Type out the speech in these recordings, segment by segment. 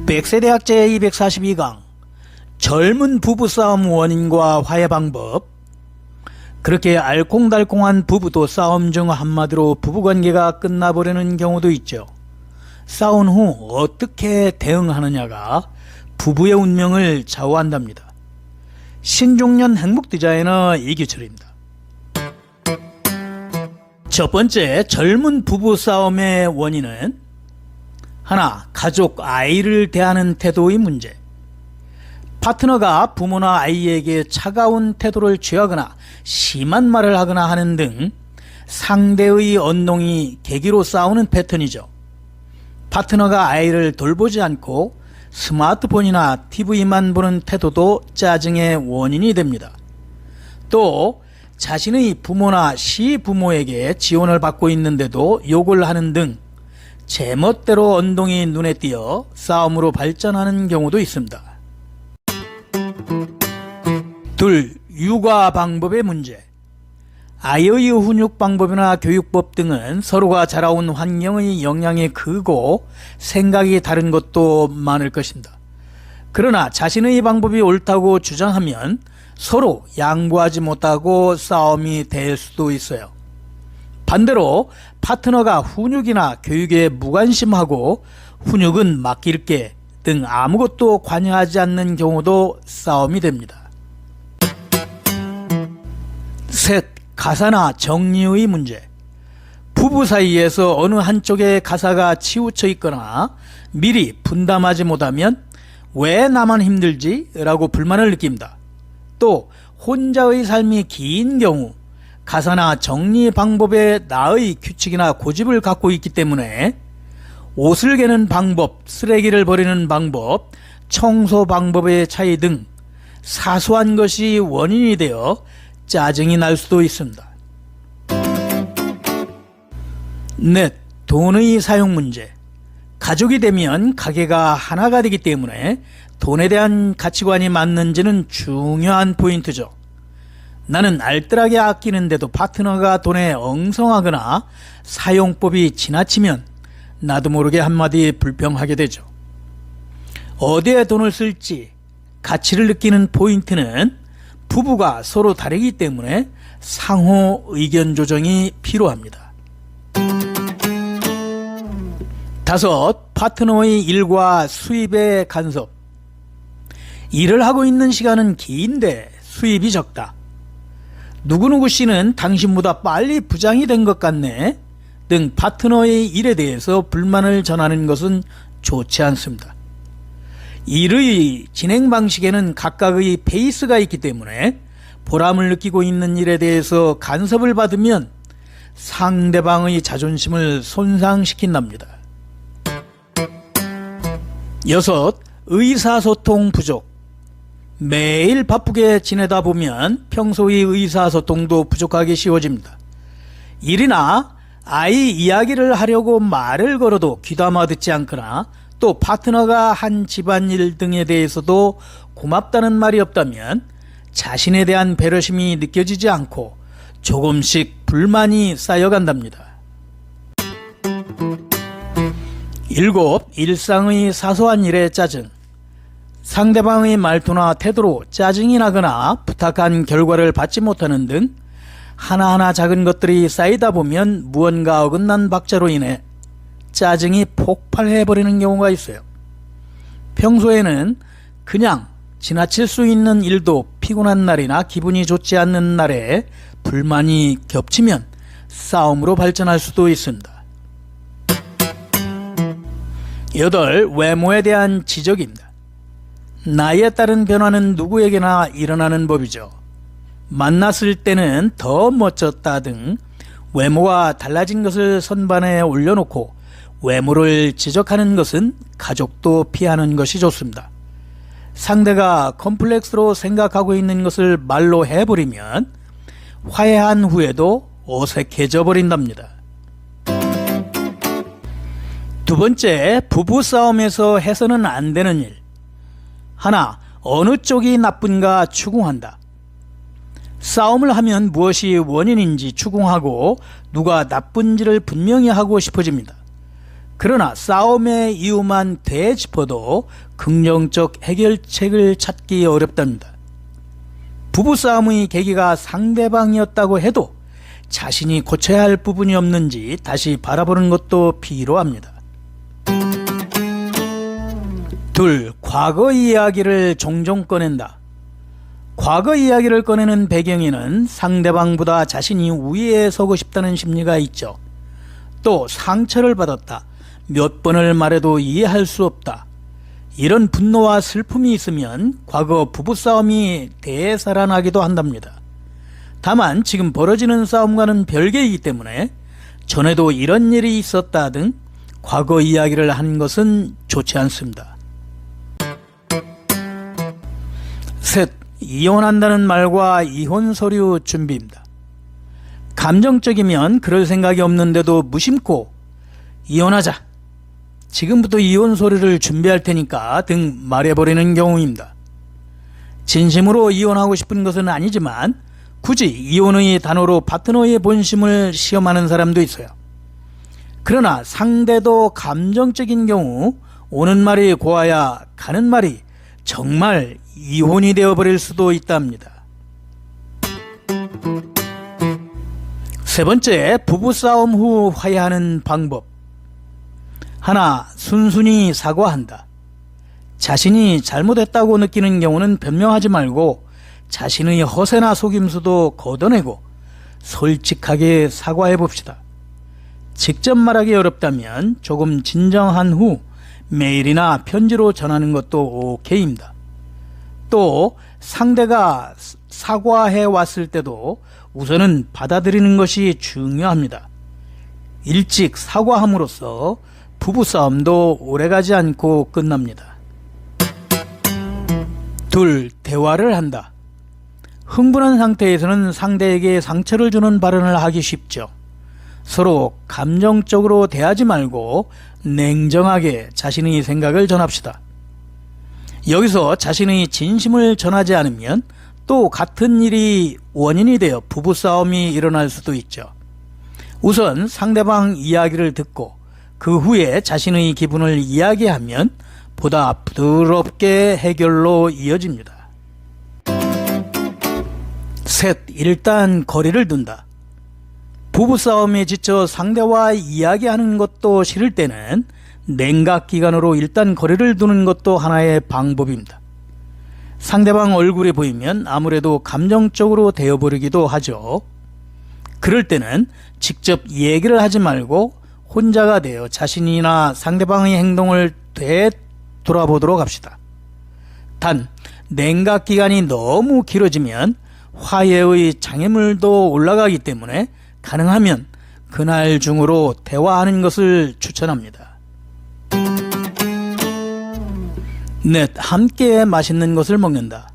백세대학 제242강 젊은 부부싸움 원인과 화해 방법. 그렇게 알콩달콩한 부부도 싸움 중 한마디로 부부관계가 끝나버리는 경우도 있죠. 싸운 후 어떻게 대응하느냐가 부부의 운명을 좌우한답니다. 신중년 행복디자이너 이규철입니다. 첫 번째, 젊은 부부 싸움의 원인은 하나, 가족, 아이를 대하는 태도의 문제. 파트너가 부모나 아이에게 차가운 태도를 취하거나 심한 말을 하거나 하는 등 상대의 언동이 계기로 싸우는 패턴이죠. 파트너가 아이를 돌보지 않고 스마트폰이나 TV만 보는 태도도 짜증의 원인이 됩니다. 또 자신의 부모나 시부모에게 지원을 받고 있는데도 욕을 하는 등 제멋대로 언동이 눈에 띄어 싸움으로 발전하는 경우도 있습니다. 둘, 육아 방법의 문제. 아이의 훈육 방법이나 교육법 등은 서로가 자라온 환경의 영향이 크고 생각이 다른 것도 많을 것입니다. 그러나 자신의 방법이 옳다고 주장하면 서로 양보하지 못하고 싸움이 될 수도 있어요. 반대로 파트너가 훈육이나 교육에 무관심하고 훈육은 맡길게 등 아무것도 관여하지 않는 경우도 싸움이 됩니다. 셋, 가사나 정리의 문제. 부부 사이에서 어느 한쪽에 가사가 치우쳐 있거나 미리 분담하지 못하면 왜 나만 힘들지? 라고 불만을 느낍니다. 또 혼자의 삶이 긴 경우 가사나 정리 방법에 나의 규칙이나 고집을 갖고 있기 때문에 옷을 개는 방법, 쓰레기를 버리는 방법, 청소 방법의 차이 등 사소한 것이 원인이 되어 짜증이 날 수도 있습니다. 넷, 돈의 사용 문제. 가족이 되면 가게가 하나가 되기 때문에 돈에 대한 가치관이 맞는지는 중요한 포인트죠. 나는 알뜰하게 아끼는데도 파트너가 돈에 엉성하거나 사용법이 지나치면 나도 모르게 한마디 불평하게 되죠. 어디에 돈을 쓸지 가치를 느끼는 포인트는 부부가 서로 다르기 때문에 상호 의견 조정이 필요합니다. 다섯, 파트너의 일과 수입의 간섭. 일을 하고 있는 시간은 긴데 수입이 적다. 누구누구 씨는 당신보다 빨리 부장이 된 것 같네 등 파트너의 일에 대해서 불만을 전하는 것은 좋지 않습니다. 일의 진행 방식에는 각각의 페이스가 있기 때문에 보람을 느끼고 있는 일에 대해서 간섭을 받으면 상대방의 자존심을 손상시킨답니다. 여섯, 의사소통 부족. 매일 바쁘게 지내다 보면 평소의 의사소통도 부족하기 쉬워집니다. 일이나 아이 이야기를 하려고 말을 걸어도 귀담아 듣지 않거나 또 파트너가 한 집안일 등에 대해서도 고맙다는 말이 없다면 자신에 대한 배려심이 느껴지지 않고 조금씩 불만이 쌓여간답니다. 일곱, 일상의 사소한 일에 짜증. 상대방의 말투나 태도로 짜증이 나거나 부탁한 결과를 받지 못하는 등 하나하나 작은 것들이 쌓이다 보면 무언가 어긋난 박자로 인해 짜증이 폭발해버리는 경우가 있어요. 평소에는 그냥 지나칠 수 있는 일도 피곤한 날이나 기분이 좋지 않는 날에 불만이 겹치면 싸움으로 발전할 수도 있습니다. 여덟, 외모에 대한 지적입니다. 나이에 따른 변화는 누구에게나 일어나는 법이죠. 만났을 때는 더 멋졌다 등 외모가 달라진 것을 선반에 올려놓고 외모를 지적하는 것은 가족도 피하는 것이 좋습니다. 상대가 컴플렉스로 생각하고 있는 것을 말로 해버리면 화해한 후에도 어색해져 버린답니다. 두 번째, 부부싸움에서 해서는 안 되는 일. 하나, 어느 쪽이 나쁜가 추궁한다. 싸움을 하면 무엇이 원인인지 추궁하고 누가 나쁜지를 분명히 하고 싶어집니다. 그러나 싸움의 이유만 되짚어도 긍정적 해결책을 찾기 어렵답니다. 부부싸움의 계기가 상대방이었다고 해도 자신이 고쳐야 할 부분이 없는지 다시 바라보는 것도 필요합니다. 둘, 과거 이야기를 종종 꺼낸다. 과거 이야기를 꺼내는 배경에는 상대방보다 자신이 우위에 서고 싶다는 심리가 있죠. 또 상처를 받았다, 몇 번을 말해도 이해할 수 없다, 이런 분노와 슬픔이 있으면 과거 부부싸움이 되살아나기도 한답니다. 다만 지금 벌어지는 싸움과는 별개이기 때문에 전에도 이런 일이 있었다 등 과거 이야기를 하는 것은 좋지 않습니다. 셋, 이혼한다는 말과 이혼 서류 준비입니다. 감정적이면 그럴 생각이 없는데도 무심코 이혼하자, 지금부터 이혼 서류를 준비할 테니까 등 말해버리는 경우입니다. 진심으로 이혼하고 싶은 것은 아니지만 굳이 이혼의 단어로 파트너의 본심을 시험하는 사람도 있어요. 그러나 상대도 감정적인 경우 오는 말이 고와야 가는 말이 정말 이혼이 되어버릴 수도 있답니다. 세 번째, 부부싸움 후 화해하는 방법. 하나, 순순히 사과한다. 자신이 잘못했다고 느끼는 경우는 변명하지 말고 자신의 허세나 속임수도 걷어내고 솔직하게 사과해 봅시다. 직접 말하기 어렵다면 조금 진정한 후 메일이나 편지로 전하는 것도 오케이입니다. 또 상대가 사과해 왔을 때도 우선은 받아들이는 것이 중요합니다. 일찍 사과함으로써 부부싸움도 오래가지 않고 끝납니다. 둘, 대화를 한다. 흥분한 상태에서는 상대에게 상처를 주는 발언을 하기 쉽죠. 서로 감정적으로 대하지 말고 냉정하게 자신의 생각을 전합시다. 여기서 자신의 진심을 전하지 않으면 또 같은 일이 원인이 되어 부부싸움이 일어날 수도 있죠. 우선 상대방 이야기를 듣고 그 후에 자신의 기분을 이야기하면 보다 부드럽게 해결로 이어집니다. 셋, 일단 거리를 둔다. 부부싸움에 지쳐 상대와 이야기하는 것도 싫을 때는 냉각기관으로 일단 거리를 두는 것도 하나의 방법입니다. 상대방 얼굴이 보이면 아무래도 감정적으로 되어버리기도 하죠. 그럴 때는 직접 얘기를 하지 말고 혼자가 되어 자신이나 상대방의 행동을 되돌아보도록 합시다. 단, 냉각기간이 너무 길어지면 화해의 장애물도 올라가기 때문에 가능하면 그날 중으로 대화하는 것을 추천합니다. 넷, 함께 맛있는 것을 먹는다.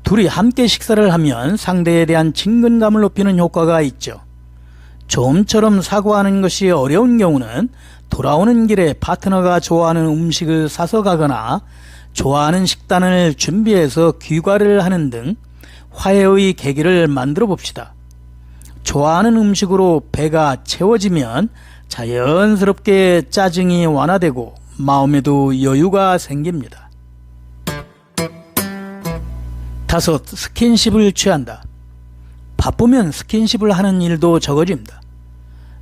둘이 함께 식사를 하면 상대에 대한 친근감을 높이는 효과가 있죠. 좀처럼 사고하는 것이 어려운 경우는 돌아오는 길에 파트너가 좋아하는 음식을 사서 가거나 좋아하는 식단을 준비해서 귀가를 하는 등 화해의 계기를 만들어 봅시다. 좋아하는 음식으로 배가 채워지면 자연스럽게 짜증이 완화되고 마음에도 여유가 생깁니다. 다섯, 스킨십을 취한다. 바쁘면 스킨십을 하는 일도 적어집니다.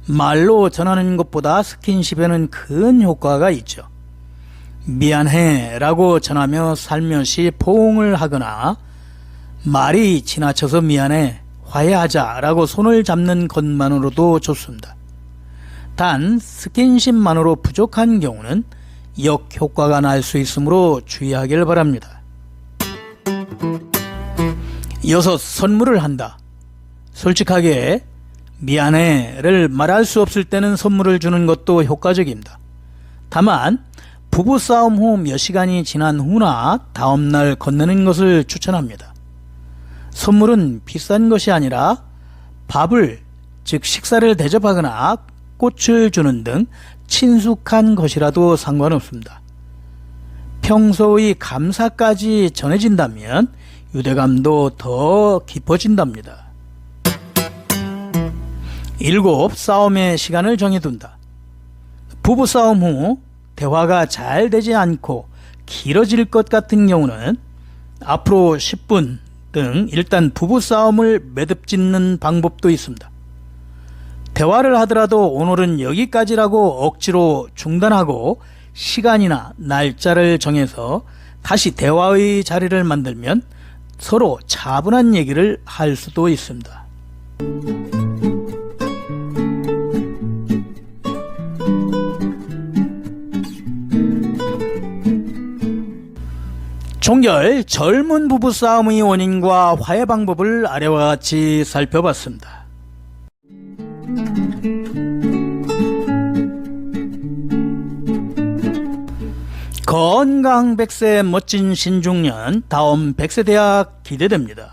말로 전하는 것보다 스킨십에는 큰 효과가 있죠. 미안해 라고 전하며 살며시 포옹을 하거나 말이 지나쳐서 미안해, 화해하자 라고 손을 잡는 것만으로도 좋습니다. 단 스킨십만으로 부족한 경우는 역효과가 날 수 있으므로 주의하길 바랍니다. 여섯, 선물을 한다. 솔직하게 미안해를 말할 수 없을 때는 선물을 주는 것도 효과적입니다. 다만 부부싸움 후 몇 시간이 지난 후나 다음날 건네는 것을 추천합니다. 선물은 비싼 것이 아니라 밥을, 즉 식사를 대접하거나 꽃을 주는 등 친숙한 것이라도 상관없습니다. 평소의 감사까지 전해진다면 유대감도 더 깊어진답니다. 7. 싸움의 시간을 정해둔다. 부부싸움 후 대화가 잘 되지 않고 길어질 것 같은 경우는 앞으로 10분 등 일단 부부싸움을 매듭짓는 방법도 있습니다. 대화를 하더라도 오늘은 여기까지라고 억지로 중단하고 시간이나 날짜를 정해서 다시 대화의 자리를 만들면 서로 차분한 얘기를 할 수도 있습니다. 종결 젊은 부부싸움의 원인과 화해 방법을 아래와 같이 살펴봤습니다. 건강 100세 멋진 신중년, 다음 100세 대학 기대됩니다.